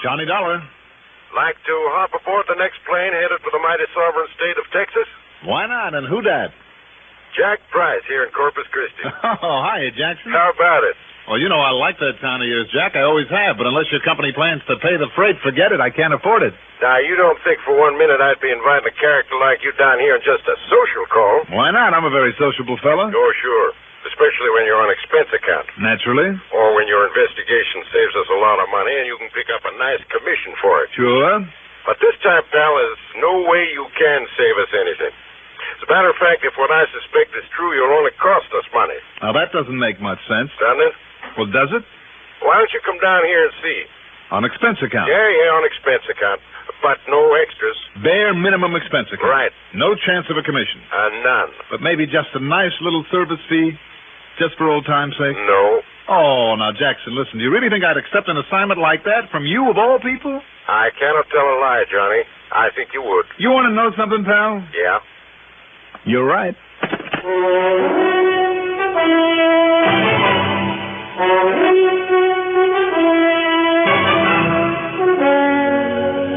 Johnny Dollar. Like to hop aboard the next plane headed for the mighty sovereign state of Texas? Why not? And who dat? Jack Price here in Corpus Christi. Oh, hiya, Jackson. How about it? Well, you know I like that town of yours, Jack. I always have. But unless your company plans to pay the freight, forget it. I can't afford it. Now, you don't think for 1 minute I'd be inviting a character like you down here on just a social call? Why not? I'm a very sociable fella. Oh, sure. Especially when you're on expense account. Naturally. Or when your investigation saves us a lot of money and you can pick up a nice commission for it. Sure. But this time, pal, there's no way you can save us anything. As a matter of fact, if what I suspect is true, you'll only cost us money. Now, that doesn't make much sense. Doesn't it? Well, does it? Why don't you come down here and see? On expense account. Yeah, on expense account. But no extras. Bare minimum expense account. Right. No chance of a commission. None. But maybe just a nice little service fee, just for old time's sake? No. Oh, now, Jackson, listen, do you really think I'd accept an assignment like that from you of all people? I cannot tell a lie, Johnny. I think you would. You want to know something, pal? Yeah. You're right.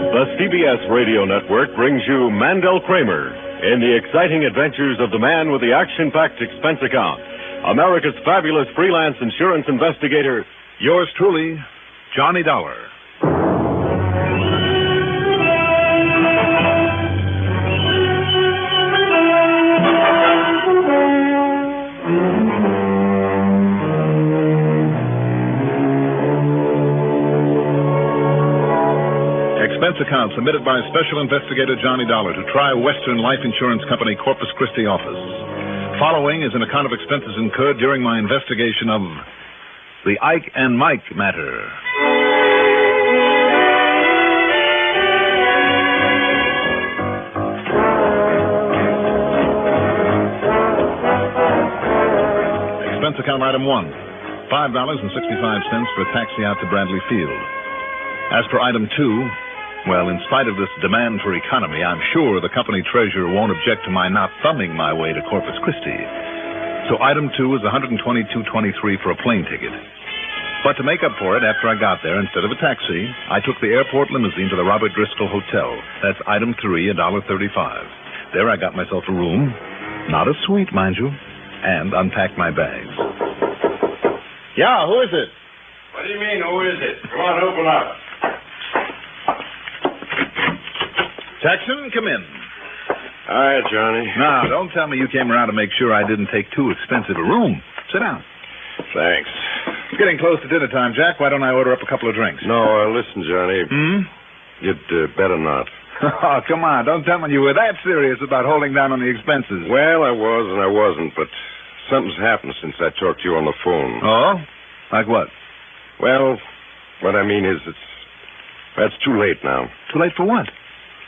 The CBS Radio Network brings you Mandel Kramer in the exciting adventures of the man with the action-packed expense account, America's fabulous freelance insurance investigator. Yours truly, Johnny Dollar. Expense account submitted by Special Investigator Johnny Dollar to Tri-Western Life Insurance Company, Corpus Christi office. Following is an account of expenses incurred during my investigation of the Ike and Mike matter. Expense account item 1, $5.65 for a taxi out to Bradley Field. As for item 2, well, in spite of this demand for economy, I'm sure the company treasurer won't object to my not thumbing my way to Corpus Christi. So item 2 is $122.23 for a plane ticket. But to make up for it, after I got there, instead of a taxi, I took the airport limousine to the Robert Driscoll Hotel. That's item 3, $1.35. There I got myself a room, not a suite, mind you, and unpacked my bags. Yeah, who is it? What do you mean, who is it? Come on, open up. Jackson, come in. Hi, Johnny. Now, don't tell me you came around to make sure I didn't take too expensive a room. Sit down. Thanks. It's getting close to dinner time, Jack. Why don't I order up a couple of drinks? No, listen, Johnny. You'd better not. Oh, come on. Don't tell me you were that serious about holding down on the expenses. Well, I was and I wasn't, but something's happened since I talked to you on the phone. Oh? Like what? Well, what I mean is that's too late now. Too late for what?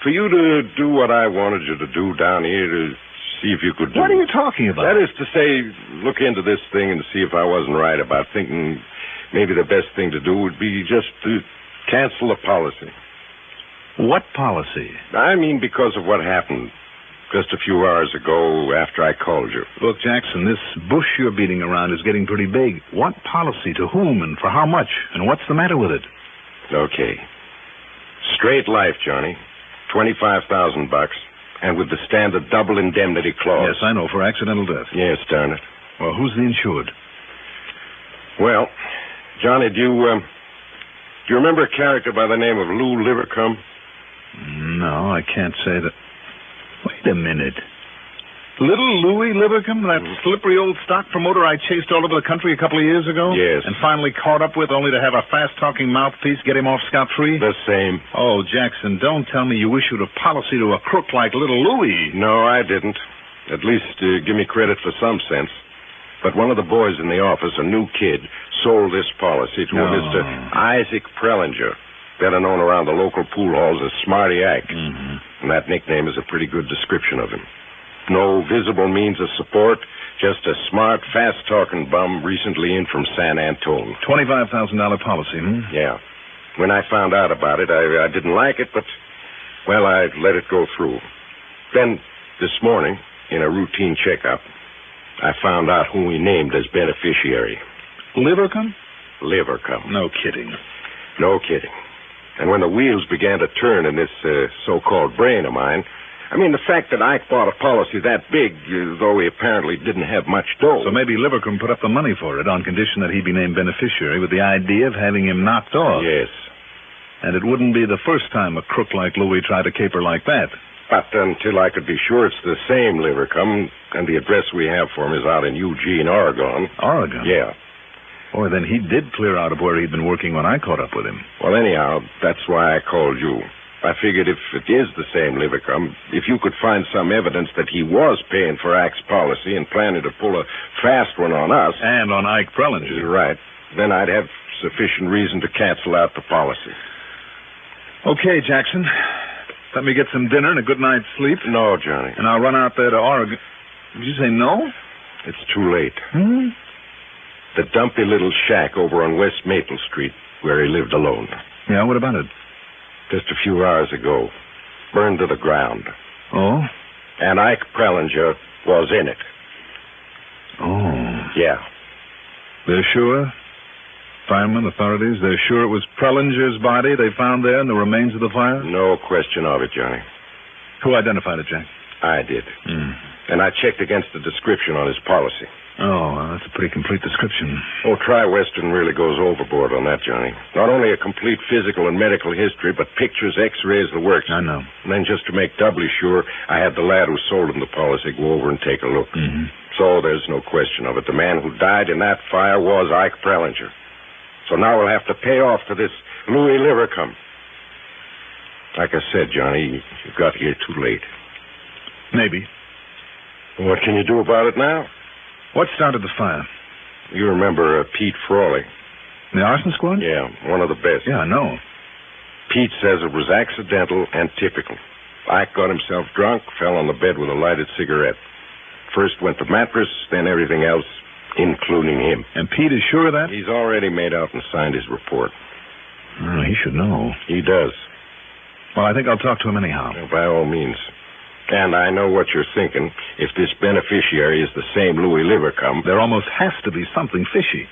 For you to do what I wanted you to do down here to see if you could do. What are you talking about? That is to say, look into this thing and see if I wasn't right about thinking maybe the best thing to do would be just to cancel the policy. What policy? I mean because of what happened just a few hours ago after I called you. Look, Jackson, this bush you're beating around is getting pretty big. What policy? To whom and for how much? And what's the matter with it? Okay. Straight life, Johnny. $25,000, and with the standard double indemnity clause. Yes, I know, for accidental death. Yes, darn it. Well, who's the insured? Well, Johnny, do you remember a character by the name of Lou Livercombe? No, I can't say that. Wait a minute. Little Louie Livercombe, that slippery old stock promoter I chased all over the country a couple of years ago? Yes. And finally caught up with only to have a fast-talking mouthpiece get him off scot-free? The same. Oh, Jackson, don't tell me you issued a policy to a crook like Little Louie. No, I didn't. At least give me credit for some sense. But one of the boys in the office, a new kid, sold this policy to a Mr. Isaac Prellinger, better known around the local pool halls as Smarty Ike. And that nickname is a pretty good description of him. No visible means of support, just a smart, fast-talking bum recently in from San Antone. $25,000 policy, Yeah. When I found out about it, I didn't like it, but, well, I let it go through. Then, this morning, in a routine checkup, I found out who we named as beneficiary. Livercombe? Livercombe. No kidding. No kidding. And when the wheels began to turn in this so-called brain of mine, I mean, the fact that Ike bought a policy that big, though he apparently didn't have much dough. So maybe Livercombe put up the money for it on condition that he be named beneficiary with the idea of having him knocked off. Yes. And it wouldn't be the first time a crook like Louis tried to caper like that. But until I could be sure it's the same Livercombe, and the address we have for him is out in Eugene, Oregon. Oregon? Yeah. Boy, then he did clear out of where he'd been working when I caught up with him. Well, anyhow, that's why I called you. I figured if it is the same Livercombe, if you could find some evidence that he was paying for Ike's policy and planning to pull a fast one on us... And on Ike Prellinger. You're right. Then I'd have sufficient reason to cancel out the policy. Okay, Jackson. Let me get some dinner and a good night's sleep. No, Johnny. And I'll run out there to Oregon. Did you say no? It's too late. Hmm? The dumpy little shack over on West Maple Street where he lived alone. Yeah, what about it? Just a few hours ago. Burned to the ground. Oh? And Ike Prellinger was in it. Oh. Yeah. They're sure? Firemen, authorities, they're sure it was Prellinger's body they found there in the remains of the fire? No question of it, Johnny. Who identified it, Jack? I did. And I checked against the description on his policy. Oh, well, that's a pretty complete description. Oh, Tri-Western really goes overboard on that, Johnny. Not only a complete physical and medical history, but pictures, x-rays, the works. I know. And then just to make doubly sure, I had the lad who sold him the policy go over and take a look. Mm-hmm. So there's no question of it. The man who died in that fire was Ike Prellinger. So now we'll have to pay off to this Louis Livercombe. Like I said, Johnny, you got here too late. Maybe. What can you do about it now? What started the fire? You remember Pete Frawley? The arson squad? Yeah, one of the best. Yeah, I know. Pete says it was accidental and typical. Ike got himself drunk, fell on the bed with a lighted cigarette. First went the mattress, then everything else, including him. And Pete is sure of that? He's already made out and signed his report. Oh, he should know. He does. Well, I think I'll talk to him anyhow. Well, by all means. And I know what you're thinking. If this beneficiary is the same Louis Livercombe... There almost has to be something fishy.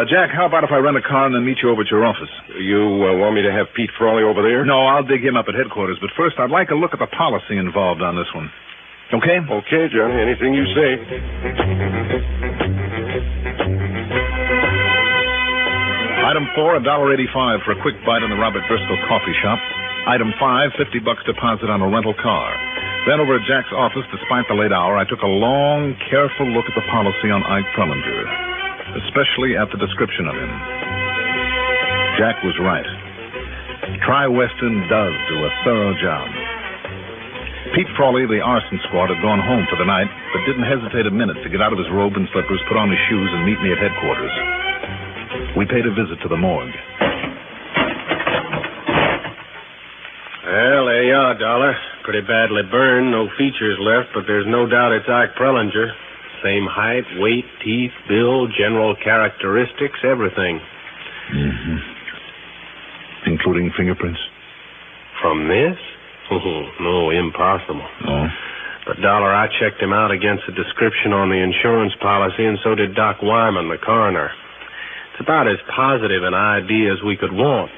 Jack, how about if I rent a car and then meet you over at your office? You want me to have Pete Frawley over there? No, I'll dig him up at headquarters. But first, I'd like a look at the policy involved on this one. Okay? Okay, Johnny. Anything you say. Item 4, $1.85 for a quick bite in the Robert Driscoll coffee shop. Item 5, $50 deposit on a rental car. Then over at Jack's office, despite the late hour, I took a long, careful look at the policy on Ike Prellinger, especially at the description of him. Jack was right. Tri-Western does do a thorough job. Pete Frawley, the arson squad, had gone home for the night, but didn't hesitate a minute to get out of his robe and slippers, put on his shoes, and meet me at headquarters. We paid a visit to the morgue. Well, there you are, Dollar. Pretty badly burned, no features left, but there's no doubt it's Ike Prellinger. Same height, weight, teeth, build, general characteristics, everything. Mm-hmm. Including fingerprints? From this? Oh, no, impossible. Oh? But, Dollar, I checked him out against the description on the insurance policy, and so did Doc Wyman, the coroner. It's about as positive an idea as we could want.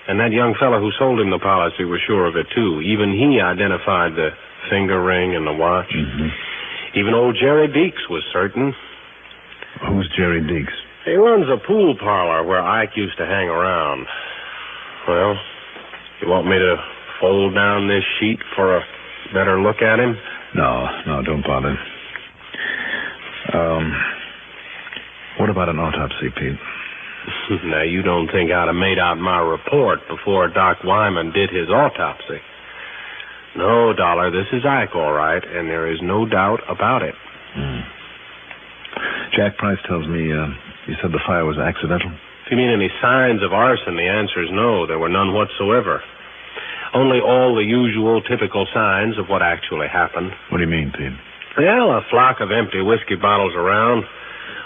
And that young fellow who sold him the policy was sure of it, too. Even he identified the finger ring and the watch. Mm-hmm. Even old Jerry Deeks was certain. Who's Jerry Deeks? He runs a pool parlor where Ike used to hang around. Well, you want me to fold down this sheet for a better look at him? No, don't bother. What about an autopsy, Pete? Now, you don't think I'd have made out my report before Doc Wyman did his autopsy. No, Dollar, this is Ike, all right, and there is no doubt about it. Jack Price tells me you said the fire was accidental. If you mean any signs of arson, the answer is no. There were none whatsoever. Only all the usual, typical signs of what actually happened. What do you mean, Pete? Well, a flock of empty whiskey bottles around.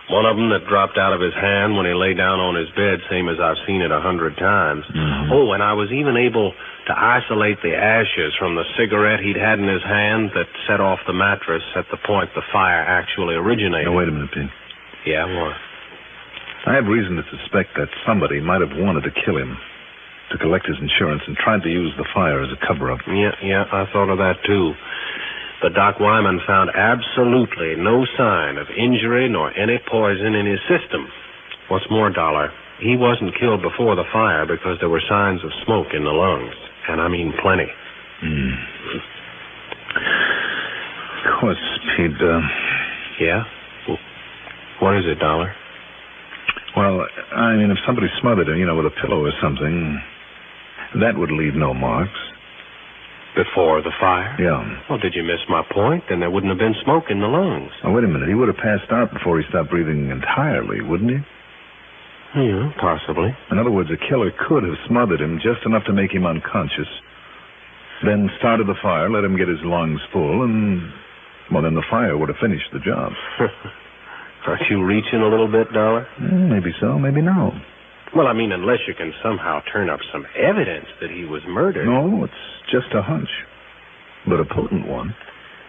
One of them that dropped out of his hand when he lay down on his bed, same as I've seen it 100 times. Mm-hmm. Oh, and I was even able to isolate the ashes from the cigarette he'd had in his hand that set off the mattress at the point the fire actually originated. Now, wait a minute, Pete. Yeah, what? I have reason to suspect that somebody might have wanted to kill him. to collect his insurance and tried to use the fire as a cover-up. Yeah, I thought of that, too. But Doc Wyman found absolutely no sign of injury nor any poison in his system. What's more, Dollar, he wasn't killed before the fire because there were signs of smoke in the lungs. And I mean plenty. Of course, Pete, Yeah? What is it, Dollar? Well, I mean, if somebody smothered him, with a pillow or something, that would leave no marks. Before the fire? Yeah. Well, did you miss my point? Then there wouldn't have been smoke in the lungs. Now, wait a minute. He would have passed out before he stopped breathing entirely, wouldn't he? Yeah, possibly. In other words, a killer could have smothered him just enough to make him unconscious, then started the fire, let him get his lungs full, and, well, then the fire would have finished the job. Aren't you reaching a little bit, Dollar? Maybe so, maybe no. Well, I mean, unless you can somehow turn up some evidence that he was murdered. No, it's just a hunch, but a potent one.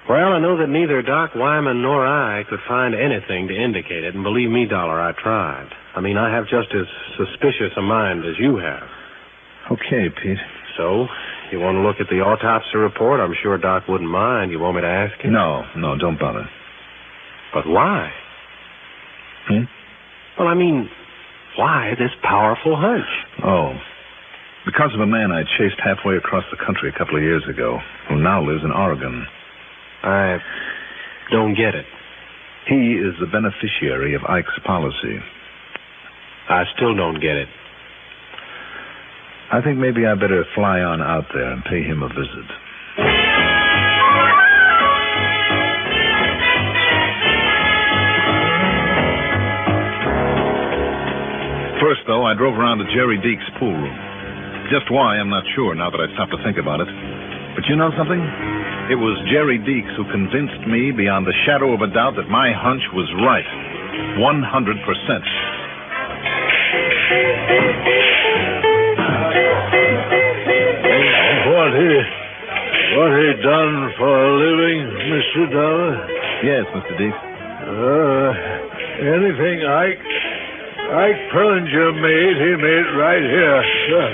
Well, I know that neither Doc Wyman nor I could find anything to indicate it, and believe me, Dollar, I tried. I mean, I have just as suspicious a mind as you have. Okay, Pete. So, you want to look at the autopsy report? I'm sure Doc wouldn't mind. You want me to ask him? No, don't bother. But why? Well, I mean, why this powerful hunch? Oh, because of a man I chased halfway across the country a couple of years ago, who now lives in Oregon. I don't get it. He is the beneficiary of Ike's policy. I still don't get it. I think maybe I better fly on out there and pay him a visit. First, though, I drove around to Jerry Deek's pool room. Just why, I'm not sure now that I stopped to think about it. But you know something? It was Jerry Deeks who convinced me beyond the shadow of a doubt that my hunch was right. 100%. What he done for a living, Mr. Dollar? Yes, Mr. Deeks. Anything Ike Perlinger made, he made right here, sir.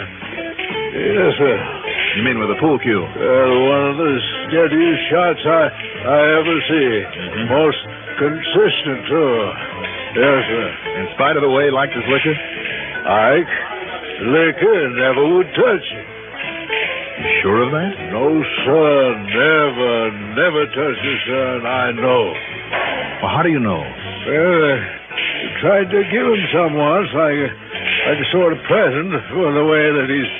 Yes, sir. You mean with a pool cue? One of the steadiest shots I ever see. Most consistent, too. Yes, sir. In spite of the way he liked his liquor? Ike, liquor never would touch it. You sure of that? No, sir. Never touched it, sir, and I know. Well, how do you know? Well, I tried to give him some once, like a sort of present for the way that he's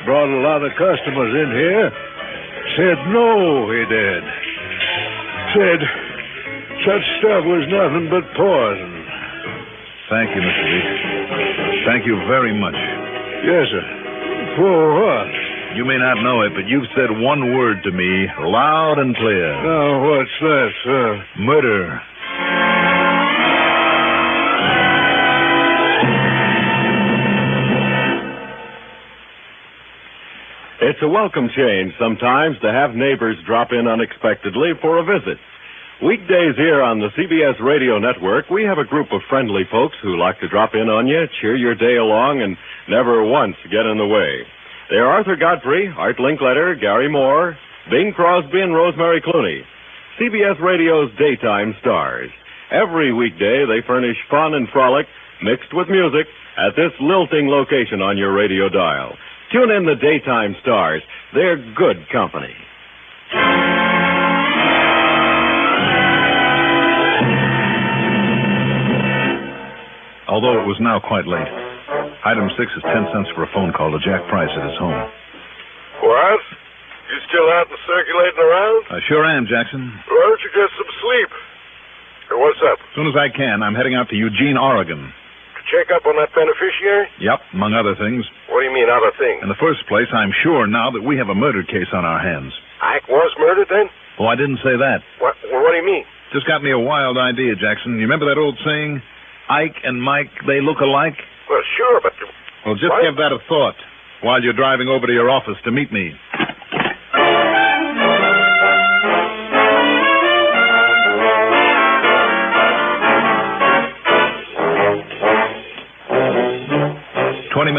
brought a lot of customers in here. Said no, he did. Said such stuff was nothing but poison. Thank you, Mr. Deeks. Thank you very much. Yes, sir. For what? You may not know it, but you've said one word to me loud and clear. Now, what's that, sir? Murder. It's a welcome change sometimes to have neighbors drop in unexpectedly for a visit. Weekdays here on the CBS Radio Network, we have a group of friendly folks who like to drop in on you, cheer your day along, and never once get in the way. They're Arthur Godfrey, Art Linkletter, Gary Moore, Bing Crosby, and Rosemary Clooney, CBS Radio's daytime stars. Every weekday, they furnish fun and frolic mixed with music at this lilting location on your radio dial. Tune in the daytime stars. They're good company. Although it was now quite late. Item 6 is 10 cents for a phone call to Jack Price at his home. What? You still out and circulating around? I sure am, Jackson. Why don't you get some sleep? Hey, what's up? As soon as I can, I'm heading out to Eugene, Oregon. To check up on that beneficiary? Yep, among other things. What do you mean, other things? In the first place, I'm sure now that we have a murder case on our hands. Ike was murdered, then? Oh, I didn't say that. What do you mean? Just got me a wild idea, Jackson. You remember that old saying, Ike and Mike, they look alike? Well, sure, but... Well, just what? give that a thought while you're driving over to your office to meet me.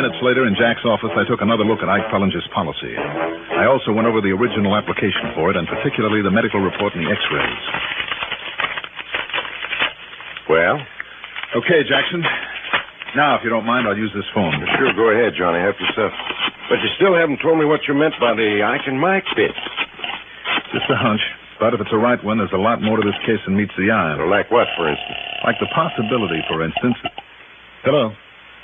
minutes later, in Jack's office, I took another look at Ike Pellinger's policy. I also went over the original application for it, and particularly the medical report and the x-rays. Well? Okay, Jackson. Now, if you don't mind, I'll use this phone. Sure, go ahead, Johnny. Help yourself. But you still haven't told me what you meant by the Ike and Mike bit. Just a hunch. But if it's the right one, there's a lot more to this case than meets the eye. Well, like what, for instance? Like the possibility, for instance. Hello?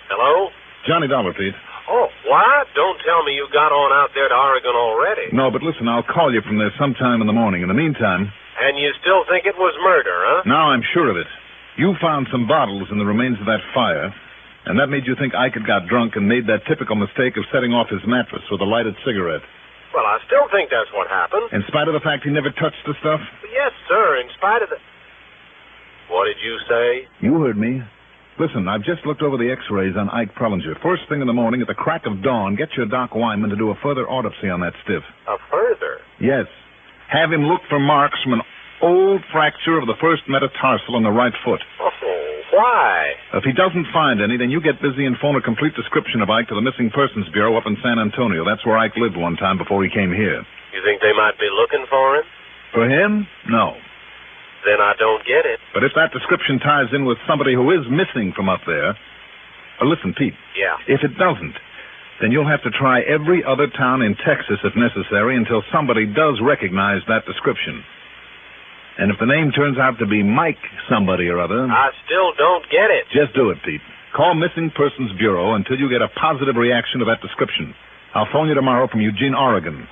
Hello? Johnny Dollar, Pete. Oh, what? Don't tell me you got on out there to Oregon already. No, but listen, I'll call you from there sometime in the morning. In the meantime... And you still think it was murder, huh? Now I'm sure of it. You found some bottles in the remains of that fire, and that made you think Ike had got drunk and made that typical mistake of setting off his mattress with a lighted cigarette. Well, I still think that's what happened. In spite of the fact he never touched the stuff? Yes, sir, in spite of the... What did you say? You heard me. Listen, I've just looked over the x-rays on Ike Pellinger. First thing in the morning, at the crack of dawn, get your Doc Wyman to do a further autopsy on that stiff. A further? Yes. Have him look for marks from an old fracture of the first metatarsal on the right foot. Oh, why? If he doesn't find any, then you get busy and phone a complete description of Ike to the Missing Persons Bureau up in San Antonio. That's where Ike lived one time before he came here. You think they might be looking for him? For him? No. Then I don't get it. But if that description ties in with somebody who is missing from up there... listen, Pete. Yeah? If it doesn't, then you'll have to try every other town in Texas if necessary until somebody does recognize that description. And if the name turns out to be Mike somebody or other... I still don't get it. Just do it, Pete. Call Missing Persons Bureau until you get a positive reaction to that description. I'll phone you tomorrow from Eugene, Oregon.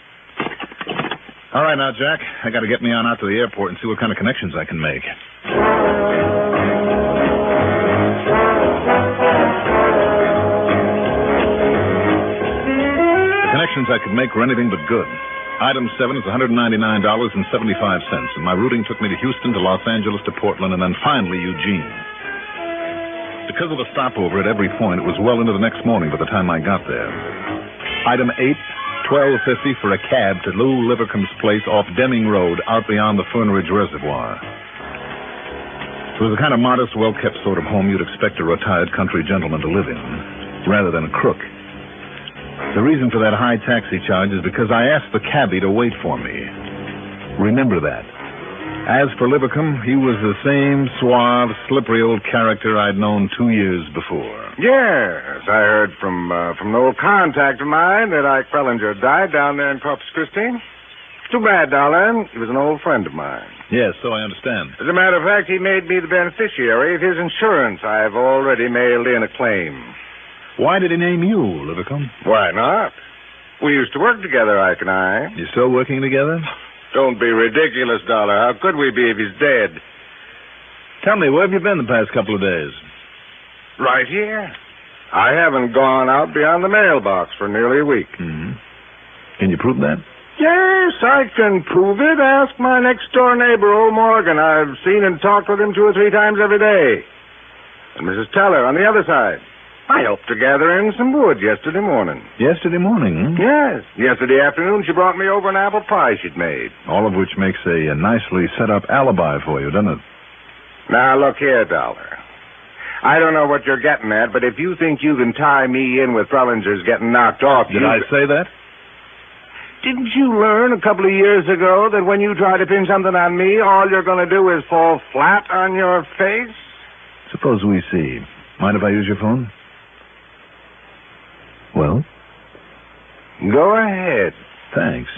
All right, now, Jack. I got to get me on out to the airport and see what kind of connections I can make. The connections I could make were anything but good. Item 7 is $199.75, and my routing took me to Houston, to Los Angeles, to Portland, and then finally Eugene. Because of the stopover at every point, it was well into the next morning by the time I got there. Item 8, $12.50 for a cab to Lou Livercomb's place off Deming Road, out beyond the Fern Ridge Reservoir. It was the kind of modest, well-kept sort of home you'd expect a retired country gentleman to live in, rather than a crook. The reason for that high taxi charge is because I asked the cabbie to wait for me. Remember that. As for Livercombe, he was the same suave, slippery old character I'd known 2 years before. Yes, I heard from an old contact of mine that Ike Pellinger died down there in Corpus Christi. Too bad, darling. He was an old friend of mine. Yes, so I understand. As a matter of fact, he made me the beneficiary of his insurance. I've already mailed in a claim. Why did he name you, Livercombe? Why not? We used to work together, Ike and I. You still working together? Don't be ridiculous, Dollar. How could we be if he's dead? Tell me, where have you been the past couple of days? Right here. I haven't gone out beyond the mailbox for nearly a week. Mm-hmm. Can you prove that? Yes, I can prove it. Ask my next-door neighbor, old Morgan. I've seen and talked with him 2 or 3 times every day. And Mrs. Teller on the other side. I helped her gather in some wood yesterday morning. Yesterday morning? Yes. Yesterday afternoon, she brought me over an apple pie she'd made. All of which makes a nicely set-up alibi for you, doesn't it? Now, look here, Dollar. I don't know what you're getting at, but if you think you can tie me in with Pellinger's getting knocked off... Did I say that? Didn't you learn a couple of years ago that when you try to pin something on me, all you're going to do is fall flat on your face? Suppose we see. Mind if I use your phone? Well? Go ahead. Thanks.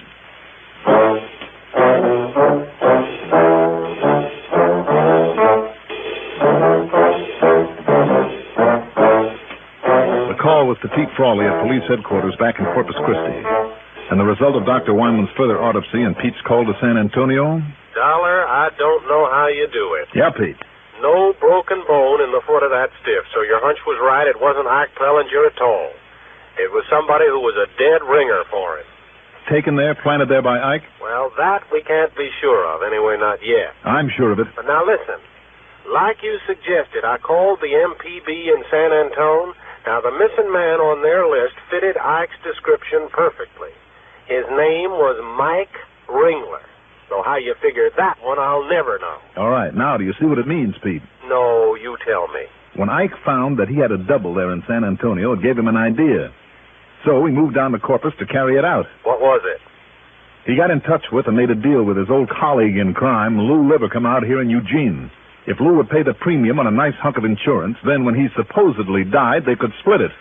The call was to Pete Frawley at police headquarters back in Corpus Christi. And the result of Dr. Wyman's further autopsy and Pete's call to San Antonio? Dollar, I don't know how you do it. Yeah, Pete. No broken bone in the foot of that stiff, so your hunch was right. It wasn't Ike Pellinger at all. It was somebody who was a dead ringer for him. Taken there, planted there by Ike? Well, that we can't be sure of. Anyway, not yet. I'm sure of it. But now listen. Like you suggested, I called the MPB in San Antone. Now, the missing man on their list fitted Ike's description perfectly. His name was Mike Ringler. So how you figured that one, I'll never know. All right. Now, do you see what it means, Pete? No, you tell me. When Ike found that he had a double there in San Antonio, it gave him an idea. So he moved down to Corpus to carry it out. What was it? He got in touch with and made a deal with his old colleague in crime, Lou Livercombe, out here in Eugene. If Lou would pay the premium on a nice hunk of insurance, then when he supposedly died, they could split it.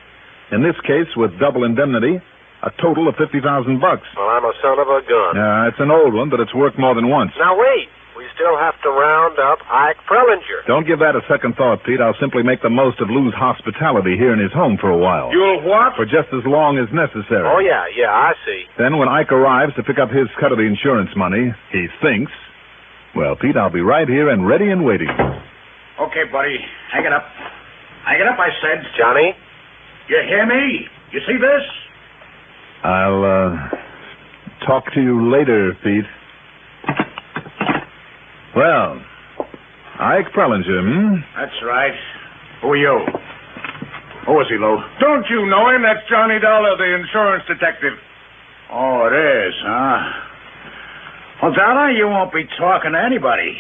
In this case, with double indemnity, a total of $50,000. Well, I'm a son of a gun. It's an old one, but it's worked more than once. Now, wait. We still have to round up Ike Prellinger. Don't give that a second thought, Pete. I'll simply make the most of Lou's hospitality here in his home for a while. You'll what? For just as long as necessary. Oh, yeah, I see. Then when Ike arrives to pick up his cut of the insurance money, he thinks, well, Pete, I'll be right here and ready and waiting. Okay, buddy. Hang it up. Hang it up, I said. Johnny? You hear me? You see this? I'll, talk to you later, Pete. Well, Ike Prellinger, That's right. Who are you? Who is he, Lou? Don't you know him? That's Johnny Dollar, the insurance detective. Oh, it is, huh? Well, Dollar, you won't be talking to anybody.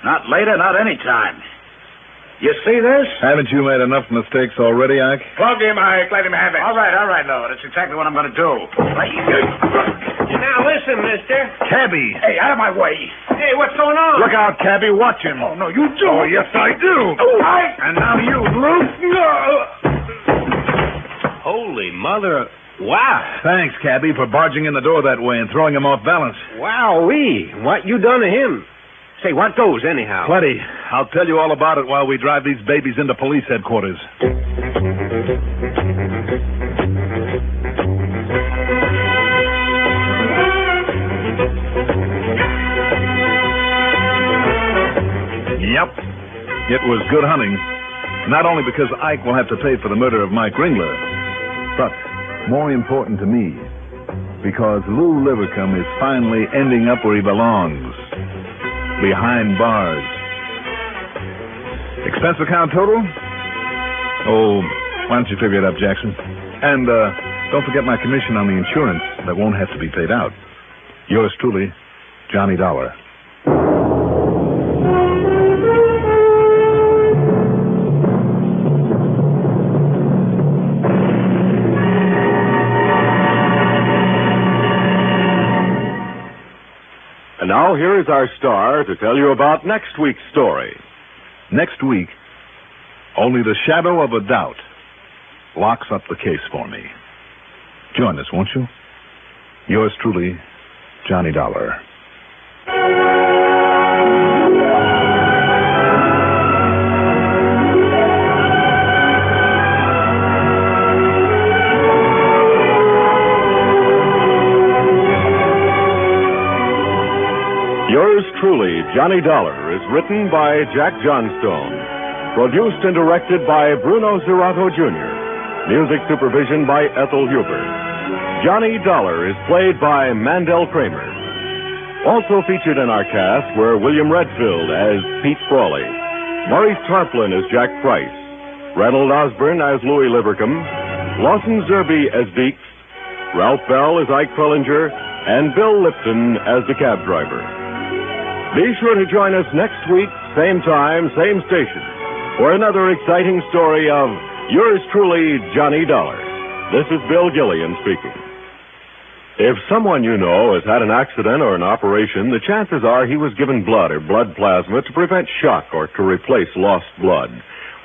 Not later, not any time. You see this? Haven't you made enough mistakes already, Ike? Plug him, Ike. Let him have it. All right, Lou. That's exactly what I'm going to do. Now, listen, mister. Cabby! Hey, out of my way. Hey, what's going on? Look out, Cabby. Watch him. Oh, no, you do. Oh, yes, I do. Oh, Ike. And now you, Lou. Holy mother. Wow. Thanks, Cabby, for barging in the door that way and throwing him off balance. Wowee. What you done to him? Say, what goes, anyhow? Plenty. I'll tell you all about it while we drive these babies into police headquarters. Yep. It was good hunting. Not only because Ike will have to pay for the murder of Mike Ringler, but more important to me, because Lou Livercombe is finally ending up where he belongs. Behind bars. Expense account total? Oh, why don't you figure it up, Jackson? And don't forget my commission on the insurance that won't have to be paid out. Yours truly, Johnny Dollar. And now here is our star to tell you about next week's story. Next week, only the shadow of a doubt locks up the case for me. Join us, won't you? Yours truly, Johnny Dollar. Yours truly, Johnny Dollar, is written by Jack Johnstone. Produced and directed by Bruno Zerato, Jr. Music supervision by Ethel Huber. Johnny Dollar is played by Mandel Kramer. Also featured in our cast were William Redfield as Pete Frawley, Maurice Tarplin as Jack Price, Reynold Osborne as Louis Livercombe, Lawson Zerby as Deeks, Ralph Bell as Ike Prellinger, and Bill Lipton as the cab driver. Be sure to join us next week, same time, same station, for another exciting story of yours truly, Johnny Dollar. This is Bill Gillian speaking. If someone you know has had an accident or an operation, the chances are he was given blood or blood plasma to prevent shock or to replace lost blood.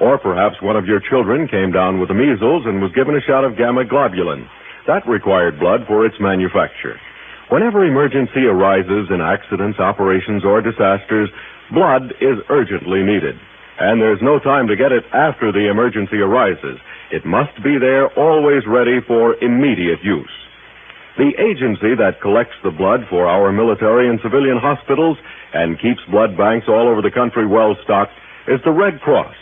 Or perhaps one of your children came down with the measles and was given a shot of gamma globulin. That required blood for its manufacture. Whenever emergency arises in accidents, operations, or disasters, blood is urgently needed. And there's no time to get it after the emergency arises. It must be there, always ready for immediate use. The agency that collects the blood for our military and civilian hospitals and keeps blood banks all over the country well stocked is the Red Cross.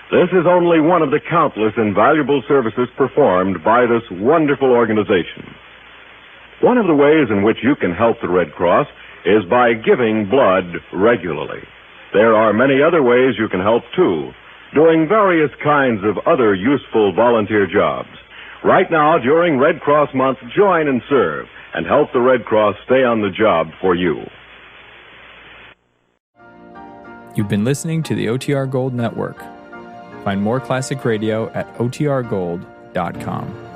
This is only one of the countless invaluable services performed by this wonderful organization. One of the ways in which you can help the Red Cross is by giving blood regularly. There are many other ways you can help, too, doing various kinds of other useful volunteer jobs. Right now, during Red Cross Month, join and serve and help the Red Cross stay on the job for you. You've been listening to the OTR Gold Network. Find more classic radio at otrgold.com.